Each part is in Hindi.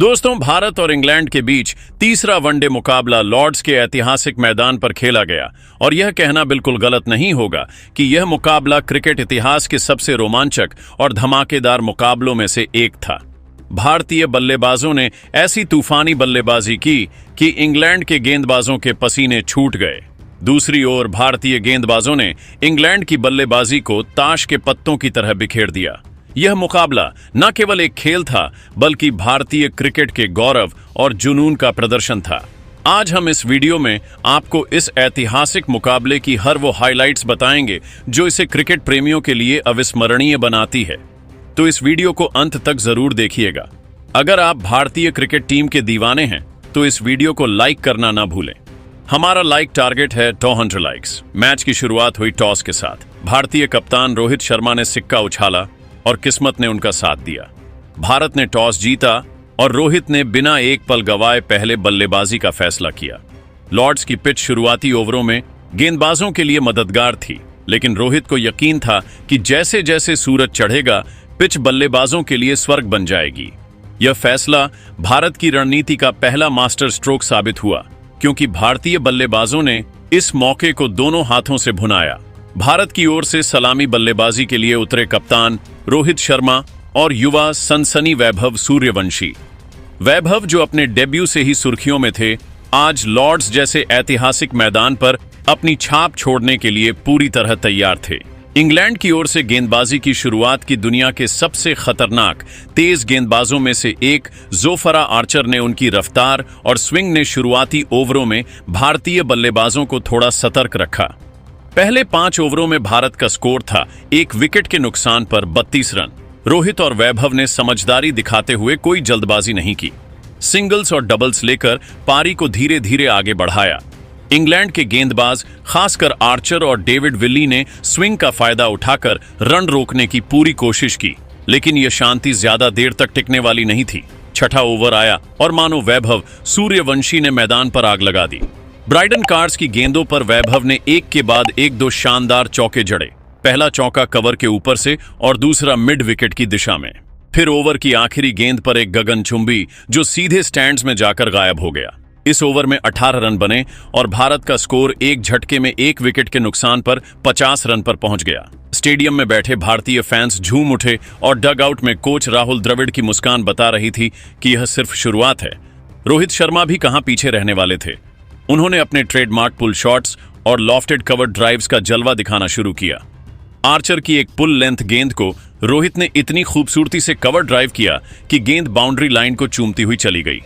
दोस्तों, भारत और इंग्लैंड के बीच तीसरा वनडे मुकाबला लॉर्ड्स के ऐतिहासिक मैदान पर खेला गया और यह कहना बिल्कुल गलत नहीं होगा कि यह मुकाबला क्रिकेट इतिहास के सबसे रोमांचक और धमाकेदार मुकाबलों में से एक था। भारतीय बल्लेबाजों ने ऐसी तूफानी बल्लेबाजी की कि इंग्लैंड के गेंदबाजों के पसीने छूट गए। दूसरी ओर भारतीय गेंदबाजों ने इंग्लैंड की बल्लेबाजी को ताश के पत्तों की तरह बिखेर दिया। यह मुकाबला न केवल एक खेल था बल्कि भारतीय क्रिकेट के गौरव और जुनून का प्रदर्शन था। आज हम इस वीडियो में आपको इस ऐतिहासिक मुकाबले की हर वो हाइलाइट्स बताएंगे जो इसे क्रिकेट प्रेमियों के लिए अविस्मरणीय बनाती है। तो इस वीडियो को अंत तक जरूर देखिएगा। अगर आप भारतीय क्रिकेट टीम के दीवाने हैं तो इस वीडियो को लाइक करना ना भूलें। हमारा लाइक टारगेट है 200 लाइक्स। मैच की शुरुआत हुई टॉस के साथ। भारतीय कप्तान रोहित शर्मा ने सिक्का उछाला और किस्मत ने उनका साथ दिया। भारत ने टॉस जीता और रोहित ने बिना एक पल गवाए पहले बल्लेबाजी का फैसला किया। लॉर्ड्स की पिच शुरुआती ओवरों में गेंदबाजों के लिए मददगार थी, लेकिन रोहित को यकीन था कि जैसे जैसे सूरज चढ़ेगा पिच बल्लेबाजों के लिए स्वर्ग बन जाएगी। यह फैसला भारत की रणनीति का पहला मास्टर स्ट्रोक साबित हुआ, क्योंकि भारतीय बल्लेबाजों ने इस मौके को दोनों हाथों से भुनाया। भारत की ओर से सलामी बल्लेबाजी के लिए उतरे कप्तान रोहित शर्मा और युवा सनसनी वैभव सूर्यवंशी। वैभव, जो अपने डेब्यू से ही सुर्खियों में थे, आज लॉर्ड्स जैसे ऐतिहासिक मैदान पर अपनी छाप छोड़ने के लिए पूरी तरह तैयार थे। इंग्लैंड की ओर से गेंदबाजी की शुरुआत की दुनिया के सबसे खतरनाक तेज गेंदबाजों में से एक जोफरा आर्चर ने उनकी रफ्तार और स्विंग ने शुरुआती ओवरों में भारतीय बल्लेबाजों को थोड़ा सतर्क रखा। पहले 5 ओवरों में भारत का स्कोर था 1 विकेट के नुकसान पर 32 रन। रोहित और वैभव ने समझदारी दिखाते हुए कोई जल्दबाजी नहीं की। सिंगल्स और डबल्स लेकर पारी को धीरे धीरे आगे बढ़ाया। इंग्लैंड के गेंदबाज, खासकर आर्चर और डेविड विली, ने स्विंग का फायदा उठाकर रन रोकने की पूरी कोशिश की, लेकिन यह शांति ज्यादा देर तक टिकने वाली नहीं थी। छठा ओवर आया और मानो वैभव सूर्यवंशी ने मैदान पर आग लगा दी। ब्राइडन कार्स की गेंदों पर वैभव ने एक के बाद एक 2 शानदार चौके जड़े। पहला चौका कवर के ऊपर से और दूसरा मिड विकेट की दिशा में। फिर ओवर की आखिरी गेंद पर एक गगनचुंबी जो सीधे स्टैंड्स में जाकर गायब हो गया। इस ओवर में 18 रन बने और भारत का स्कोर एक झटके में 1 विकेट के नुकसान पर 50 रन पर पहुंच गया। स्टेडियम में बैठे भारतीय फैंस झूम उठे और डग आउट में कोच राहुल द्रविड़ की मुस्कान बता रही थी कि यह सिर्फ शुरुआत है। रोहित शर्मा भी कहां पीछे रहने वाले थे। उन्होंने अपने ट्रेडमार्क पुल शॉट्स और लॉफ्टेड कवर ड्राइव्स का जलवा दिखाना शुरू किया। आर्चर की एक पुल लेंथ गेंद को रोहित ने इतनी खूबसूरती से कवर ड्राइव किया कि गेंद बाउंड्री लाइन को चूमती हुई चली गई।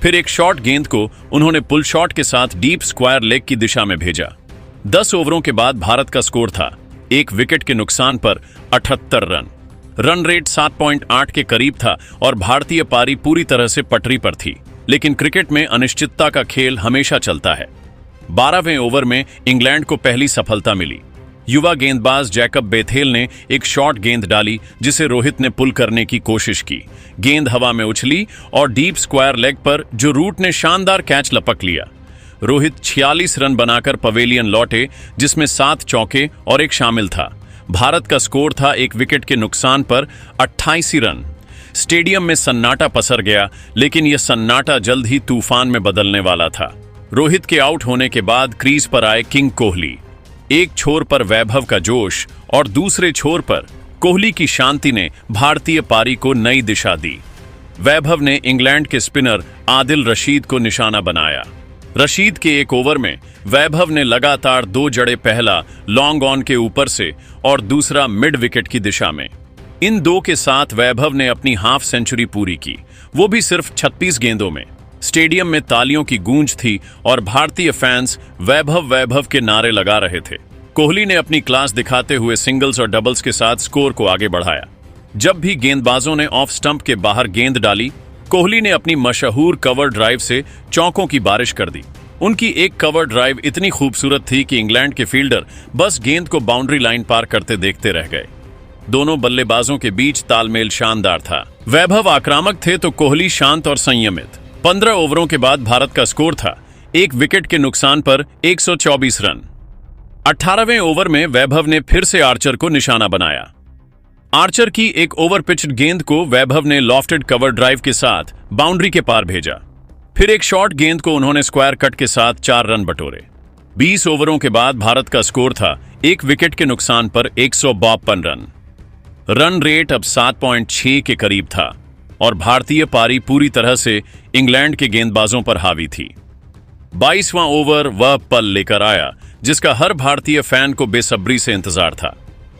फिर एक शॉर्ट गेंद को उन्होंने पुल शॉट के साथ डीप स्क्वायर लेग की दिशा में भेजा। 10 ओवरों के बाद भारत का स्कोर था 1 विकेट के नुकसान पर 78 रन। रन रेट 7.8 के करीब था और भारतीय पारी पूरी तरह से पटरी पर थी। लेकिन क्रिकेट में अनिश्चितता का खेल हमेशा चलता है। 12वें ओवर में इंग्लैंड को पहली सफलता मिली। युवा गेंदबाज जैकब बेथेल ने एक शॉर्ट गेंद डाली जिसे रोहित ने पुल करने की कोशिश की। गेंद हवा में उछली और डीप स्क्वायर लेग पर जो रूट ने शानदार कैच लपक लिया। रोहित 46 रन बनाकर पवेलियन लौटे, जिसमें 7 चौके और एक शामिल था। भारत का स्कोर था 1 विकेट के नुकसान पर 88 रन। स्टेडियम में सन्नाटा पसर गया, लेकिन यह सन्नाटा जल्द ही तूफान में बदलने वाला था। रोहित के आउट होने के बाद क्रीज पर आए किंग कोहली। एक छोर पर वैभव का जोश और दूसरे छोर पर कोहली की शांति ने भारतीय पारी को नई दिशा दी। वैभव ने इंग्लैंड के स्पिनर आदिल रशीद को निशाना बनाया। रशीद के एक ओवर में वैभव ने लगातार 2 जड़े, पहला लॉन्ग ऑन के ऊपर से और दूसरा मिड विकेट की दिशा में। इन 2 के साथ वैभव ने अपनी हाफ सेंचुरी पूरी की, वो भी सिर्फ 36 गेंदों में। स्टेडियम में तालियों की गूंज थी और भारतीय फैंस वैभव वैभव के नारे लगा रहे थे। कोहली ने अपनी क्लास दिखाते हुए सिंगल्स और डबल्स के साथ स्कोर को आगे बढ़ाया। जब भी गेंदबाजों ने ऑफ स्टंप के बाहर गेंद डाली, कोहली ने अपनी मशहूर कवर ड्राइव से चौकों की बारिश कर दी। उनकी एक कवर ड्राइव इतनी खूबसूरत थी कि इंग्लैंड के फील्डर बस गेंद को बाउंड्री लाइन पार करते देखते रह गए। दोनों बल्लेबाजों के बीच तालमेल शानदार था। वैभव आक्रामक थे तो कोहली शांत और संयमित। 15 ओवरों के बाद भारत का स्कोर था 1 विकेट के नुकसान पर 124 रन। 18वें ओवर में वैभव ने फिर से आर्चर को निशाना बनाया। आर्चर की एक ओवर पिच्ड गेंद को वैभव ने लॉफ्टेड कवर ड्राइव के साथ बाउंड्री के पार भेजा। फिर एक शॉर्ट गेंद को उन्होंने स्क्वायर कट के साथ 4 रन बटोरे। 20 ओवरों के बाद भारत का स्कोर था 1 विकेट के नुकसान पर 152 रन। रन रेट अब 7.6 के करीब था और भारतीय पारी पूरी तरह से इंग्लैंड के गेंदबाजों पर हावी थी। 22वां ओवर वह पल लेकर आया जिसका हर भारतीय फैन को बेसब्री से इंतजार था।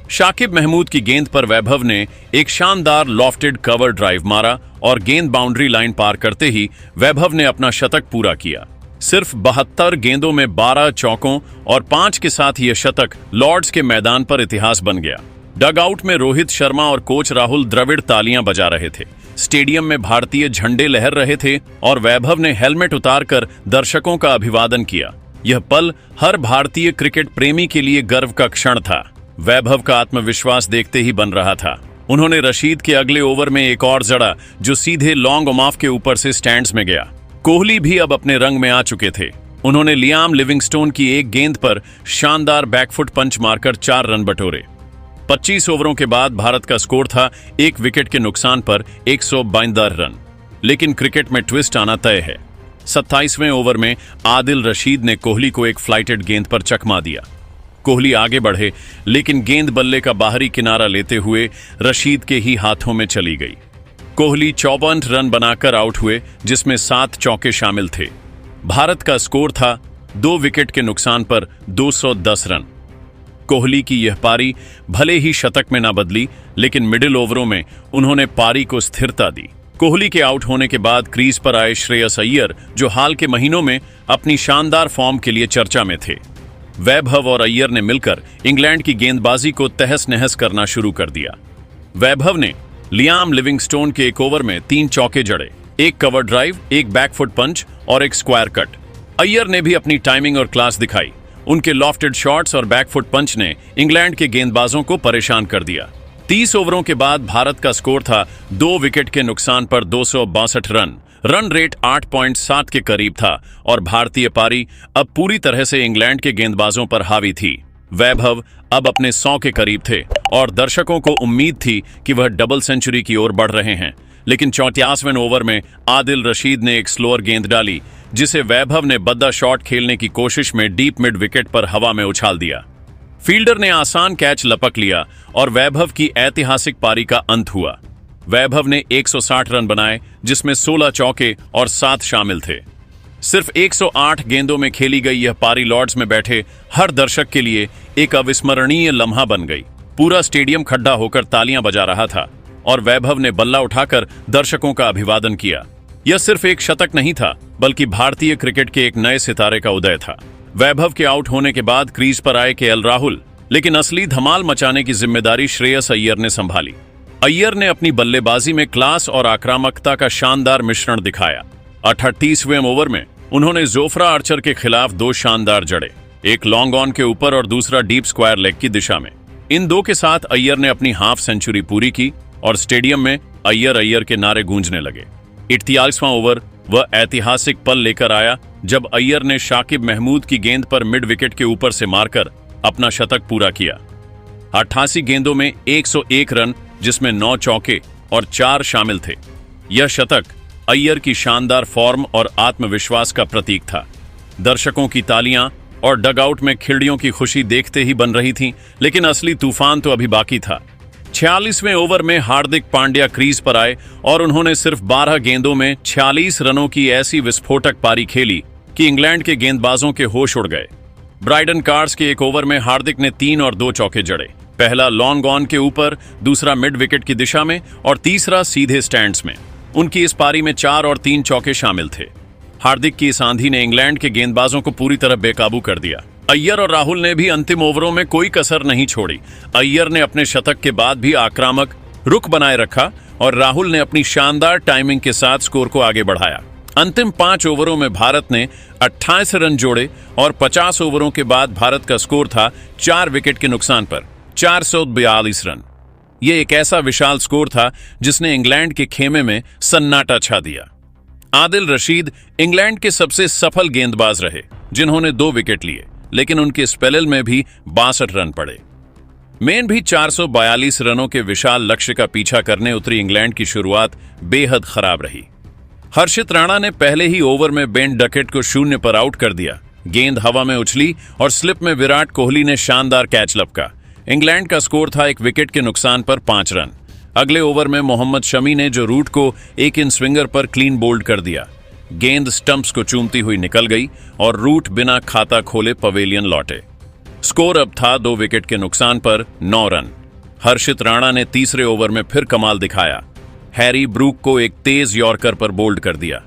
शाकिब महमूद की गेंद पर वैभव ने एक शानदार लॉफ्टेड कवर ड्राइव मारा और गेंद बाउंड्री लाइन पार करते ही वैभव ने अपना शतक पूरा किया। सिर्फ 72 गेंदों में 12 चौकों और 5 के साथ यह शतक लॉर्ड्स के मैदान पर इतिहास बन गया। डगआउट में रोहित शर्मा और कोच राहुल द्रविड़ तालियां बजा रहे थे। स्टेडियम में भारतीय झंडे लहर रहे थे और वैभव ने हेलमेट उतारकर दर्शकों का अभिवादन किया। यह पल हर भारतीय क्रिकेट प्रेमी के लिए गर्व का क्षण था। वैभव का आत्मविश्वास देखते ही बन रहा था। उन्होंने रशीद के अगले ओवर में एक और जड़ा जो सीधे लॉन्ग ऑफ के ऊपर से स्टैंड्स में गया। कोहली भी अब अपने रंग में आ चुके थे। उन्होंने लियाम लिविंगस्टोन की एक गेंद पर शानदार बैकफुट पंच मारकर 4 रन बटोरे। 25 ओवरों के बाद भारत का स्कोर था 1 विकेट के नुकसान पर 152 रन। लेकिन क्रिकेट में ट्विस्ट आना तय है। 27वें ओवर में आदिल रशीद ने कोहली को एक फ्लाइटेड गेंद पर चकमा दिया। कोहली आगे बढ़े लेकिन गेंद बल्ले का बाहरी किनारा लेते हुए रशीद के ही हाथों में चली गई। कोहली 54 रन बनाकर आउट हुए जिसमें 7 चौके शामिल थे। भारत का स्कोर था 2 विकेट के नुकसान पर 210 रन। कोहली की यह पारी भले ही शतक में ना बदली लेकिन मिडिल ओवरों में उन्होंने पारी को स्थिरता दी। कोहली के आउट होने के बाद क्रीज पर आए श्रेयस अय्यर जो हाल के महीनों में अपनी शानदार फॉर्म के लिए चर्चा में थे। वैभव और अय्यर ने मिलकर इंग्लैंड की गेंदबाजी को तहस नहस करना शुरू कर दिया। वैभव ने लियाम लिविंगस्टोन के एक ओवर में 3 चौके जड़े, एक कवर ड्राइव, एक बैकफुट पंच और एक स्क्वायर कट। अय्यर ने भी अपनी टाइमिंग और क्लास दिखाई। उनके लॉफ्टेड शॉट्स और बैकफुट पंच ने इंग्लैंड के गेंदबाजों को परेशान कर दिया। 30 ओवरों के बाद भारत का स्कोर था 2 विकेट के नुकसान पर 262 रन। रन रेट 8.7 के करीब था और भारतीय पारी अब पूरी तरह से इंग्लैंड के गेंदबाजों पर हावी थी। वैभव अब अपने 100 के करीब थे और दर्शकों को उम्मीद थी कि वह डबल सेंचुरी की ओर बढ़ रहे हैं। लेकिन 34वें ओवर में आदिल रशीद ने एक स्लोअर गेंद डाली जिसे वैभव ने बद्दा शॉट खेलने की कोशिश में डीप मिड विकेट पर हवा में उछाल दिया। फील्डर ने आसान कैच लपक लिया और वैभव की ऐतिहासिक पारी का अंत हुआ। वैभव ने 160 रन बनाए जिसमें 16 चौके और 7 शामिल थे। सिर्फ 108 गेंदों में खेली गई यह पारी लॉर्ड्स में बैठे हर दर्शक के लिए एक अविस्मरणीय लम्हा बन गई। पूरा स्टेडियम खड्डा होकर तालियां बजा रहा था और वैभव ने बल्ला उठाकर दर्शकों का अभिवादन किया। यह सिर्फ एक शतक नहीं था बल्कि भारतीय क्रिकेट के एक नए सितारे का उदय था। वैभव के आउट होने के बाद क्रीज पर आए केएल राहुल, लेकिन असली धमाल मचाने की जिम्मेदारी श्रेयस अय्यर ने संभाली। अय्यर ने अपनी बल्लेबाजी में क्लास और आक्रामकता का शानदार मिश्रण दिखाया। 38वें ओवर में उन्होंने जोफ्रा आर्चर के खिलाफ 2 शानदार जड़े, एक लॉन्ग ऑन के ऊपर और दूसरा डीप स्क्वायर लेग की दिशा में। इन 2 के साथ अय्यर ने अपनी हाफ सेंचुरी पूरी की और स्टेडियम में अय्यर अय्यर के नारे गूंजने लगे। 41वां ओवर वह ऐतिहासिक पल लेकर आया जब अय्यर ने शाकिब महमूद की गेंद पर मिड विकेट के ऊपर से मारकर अपना शतक पूरा किया। 88 गेंदों में 101 रन जिसमें 9 चौके और 4 शामिल थे। यह शतक अय्यर की शानदार फॉर्म और आत्मविश्वास का प्रतीक था। दर्शकों की तालियां और डगआउट में खिड़ियों की खुशी देखते ही बन रही थी, लेकिन असली तूफान तो अभी बाकी था। 46वें ओवर में हार्दिक पांड्या क्रीज पर आए और उन्होंने सिर्फ 12 गेंदों में 46 रनों की ऐसी विस्फोटक पारी खेली कि इंग्लैंड के गेंदबाजों के होश उड़ गए। ब्राइडन कार्स के एक ओवर में हार्दिक ने 3 और 2 चौके जड़े, पहला लॉन्ग ऑन के ऊपर, दूसरा मिड विकेट की दिशा में और तीसरा सीधे स्टैंड्स में। उनकी इस पारी में 4 और 3 चौके शामिल थे। हार्दिक की इस आंधी ने इंग्लैंड के गेंदबाजों को पूरी तरह बेकाबू कर दिया। अय्यर और राहुल ने भी अंतिम ओवरों में कोई कसर नहीं छोड़ी। अय्यर ने अपने शतक के बाद भी आक्रामक रुख बनाए रखा और राहुल ने अपनी शानदार टाइमिंग के साथ स्कोर को आगे बढ़ाया। अंतिम 5 ओवरों में भारत ने 28 रन जोड़े और 50 ओवरों के बाद भारत का स्कोर था 4 विकेट के नुकसान पर 442 रन। यह एक ऐसा विशाल स्कोर था जिसने इंग्लैंड के खेमे में सन्नाटा छा दिया। आदिल रशीद इंग्लैंड के सबसे सफल गेंदबाज रहे जिन्होंने 2 विकेट लिए, लेकिन उनके स्पेल में भी 62 रन पड़े। मेन भी 442 रनों के विशाल लक्ष्य का पीछा करने उतरी इंग्लैंड की शुरुआत बेहद खराब रही। हर्षित राणा ने पहले ही ओवर में बेन डकेट को 0 पर आउट कर दिया। गेंद हवा में उछली और स्लिप में विराट कोहली ने शानदार कैच लपका। इंग्लैंड का स्कोर था 1 विकेट के नुकसान पर 5 रन। अगले ओवर में मोहम्मद शमी ने जो रूट को एक इन स्विंगर पर क्लीन बोल्ड कर दिया। गेंद स्टंप्स को चूमती हुई निकल गई और रूट बिना खाता खोले पवेलियन लौटे। स्कोर अब था 2 विकेट के नुकसान पर 9 रन। हर्षित राणा ने तीसरे ओवर में फिर कमाल दिखाया। हैरी ब्रूक को एक तेज यॉर्कर पर बोल्ड कर दिया।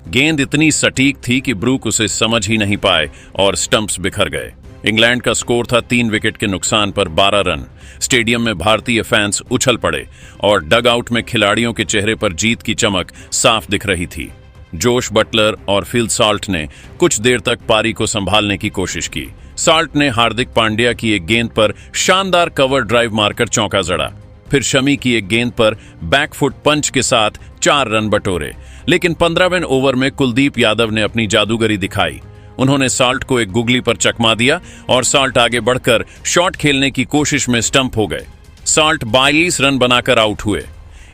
गेंद इतनी सटीक थी कि ब्रूक उसे समझ ही नहीं पाए और स्टंप्स बिखर गए। इंग्लैंड का स्कोर था 3 विकेट के नुकसान पर 12 रन। स्टेडियम में भारतीय फैंस उछल पड़े और डग आउट में खिलाड़ियों के चेहरे पर जीत की चमक साफ दिख रही थी। जोश बटलर और फिल सॉल्ट ने कुछ देर तक पारी को संभालने की कोशिश की। सॉल्ट ने हार्दिक पांड्या की एक गेंद पर शानदार कवर ड्राइव मारकर चौका जड़ा। फिर शमी की एक गेंद पर बैकफुट पंच के साथ 4 रन बटोरे। लेकिन 15वें ओवर में कुलदीप यादव ने अपनी जादूगरी दिखाई। उन्होंने सॉल्ट को एक गुगली पर चकमा दिया और सॉल्ट आगे बढ़कर शॉट खेलने की कोशिश में स्टंप हो गए। सॉल्ट 42 रन बनाकर आउट हुए।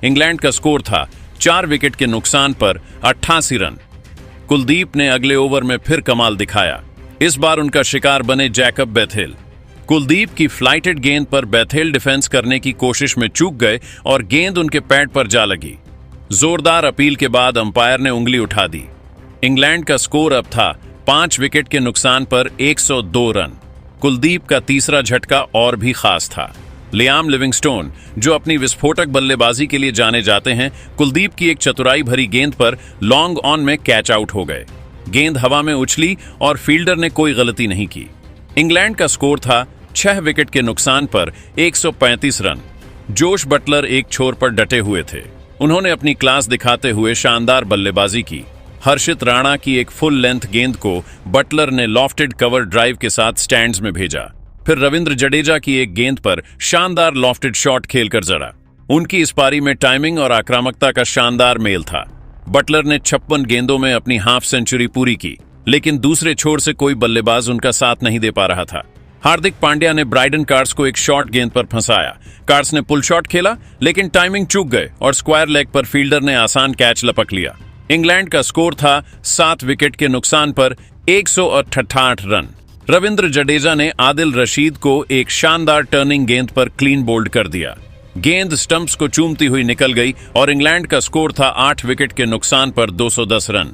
इंग्लैंड का स्कोर था 4 विकेट के नुकसान पर 88 रन। कुलदीप ने अगले ओवर में फिर कमाल दिखाया। इस बार उनका शिकार बने जैकब बेथेल। कुलदीप की फ्लाइटेड गेंद पर बेथेल डिफेंस करने की कोशिश में चूक गए और गेंद उनके पैड पर जा लगी। जोरदार अपील के बाद अंपायर ने उंगली उठा दी। इंग्लैंड का स्कोर अब था 5 विकेट के नुकसान पर 102 रन। कुलदीप का तीसरा झटका और भी खास था। लियाम लिविंगस्टोन, जो अपनी विस्फोटक बल्लेबाजी के लिए जाने जाते हैं, कुलदीप की एक चतुराई भरी गेंद पर लॉन्ग ऑन में कैच आउट हो गए। गेंद हवा में उछली और फील्डर ने कोई गलती नहीं की। इंग्लैंड का स्कोर था 6 विकेट के नुकसान पर 135 रन। जोश बटलर एक छोर पर डटे हुए थे। उन्होंने अपनी क्लास दिखाते हुए शानदार बल्लेबाजी की। हर्षित राणा की एक फुल लेंथ गेंद को बटलर ने लॉफ्टेड कवर ड्राइव के साथ स्टैंड्स में भेजा। फिर रविंद्र जडेजा की एक गेंद पर शानदार लॉफ्टेड शॉट खेलकर जड़ा। उनकी इस पारी में टाइमिंग और आक्रामकता का शानदार मेल था। बटलर ने 56 गेंदों में अपनी हाफ सेंचुरी पूरी की, लेकिन दूसरे छोर से कोई बल्लेबाज उनका साथ नहीं दे पा रहा था। हार्दिक पांड्या ने ब्राइडन कार्स को एक शॉर्ट गेंद पर फंसाया। कार्स ने पुल शॉट खेला, लेकिन टाइमिंग चूक गए और स्क्वायर लेग पर फील्डर ने आसान कैच लपक लिया। इंग्लैंड का स्कोर था 7 विकेट के नुकसान पर 168 रन। रविंद्र जडेजा ने आदिल रशीद को एक शानदार टर्निंग गेंद पर क्लीन बोल्ड कर दिया। गेंद स्टंप्स को चूमती हुई निकल गई और इंग्लैंड का स्कोर था 8 विकेट के नुकसान पर 210 रन।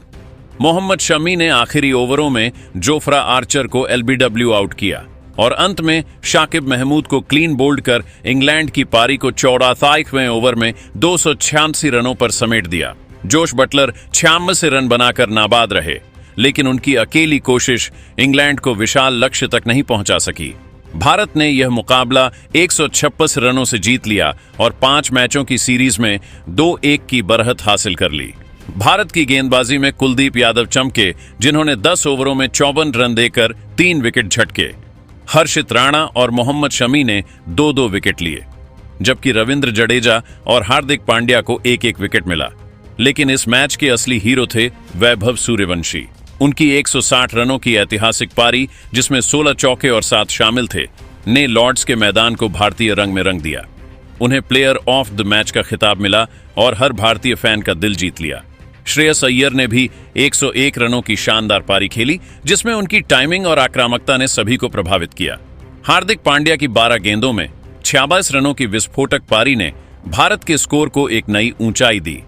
मोहम्मद शमी ने आखिरी ओवरों में जोफ्रा आर्चर को एलबीडब्ल्यू आउट किया और अंत में शाकिब महमूद को क्लीन बोल्ड कर इंग्लैंड की पारी को 84वें ओवर में 286 रनों पर समेट दिया। जोश बटलर 96 रन बनाकर नाबाद रहे, लेकिन उनकी अकेली कोशिश इंग्लैंड को विशाल लक्ष्य तक नहीं पहुंचा सकी। भारत ने यह मुकाबला 156 रनों से जीत लिया और 5 मैचों की सीरीज में 2-1 की बरहत हासिल कर ली। भारत की गेंदबाजी में कुलदीप यादव चमके, जिन्होंने 10 ओवरों में 54 रन देकर 3 विकेट झटके। हर्षित राणा और मोहम्मद शमी ने 2-2 विकेट लिए, जबकि रविंद्र जडेजा और हार्दिक पांड्या को 1-1 विकेट मिला। लेकिन इस मैच के असली हीरो थे वैभव सूर्यवंशी। उनकी 160 रनों की ऐतिहासिक पारी, जिसमें 16 चौके और 7 शामिल थे, ने लॉर्ड्स के मैदान को भारतीय रंग में रंग दिया। उन्हें प्लेयर ऑफ द मैच का खिताब मिला और हर भारतीय फैन का दिल जीत लिया। श्रेयस अय्यर ने भी 101 रनों की शानदार पारी खेली, जिसमें उनकी टाइमिंग और आक्रामकता ने सभी को प्रभावित किया। हार्दिक पांड्या की 12 गेंदों में 26 रनों की विस्फोटक पारी ने भारत के स्कोर को एक नई ऊंचाई दी।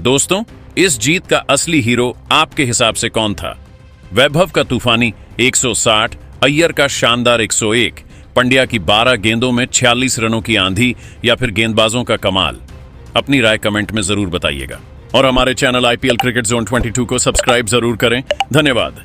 दोस्तों, इस जीत का असली हीरो आपके हिसाब से कौन था? वैभव का तूफानी 160, अय्यर का शानदार 101, पंड्या की 12 गेंदों में 46 रनों की आंधी, या फिर गेंदबाजों का कमाल? अपनी राय कमेंट में जरूर बताइएगा और हमारे चैनल आईपीएल क्रिकेट जोन 22 को सब्सक्राइब जरूर करें। धन्यवाद।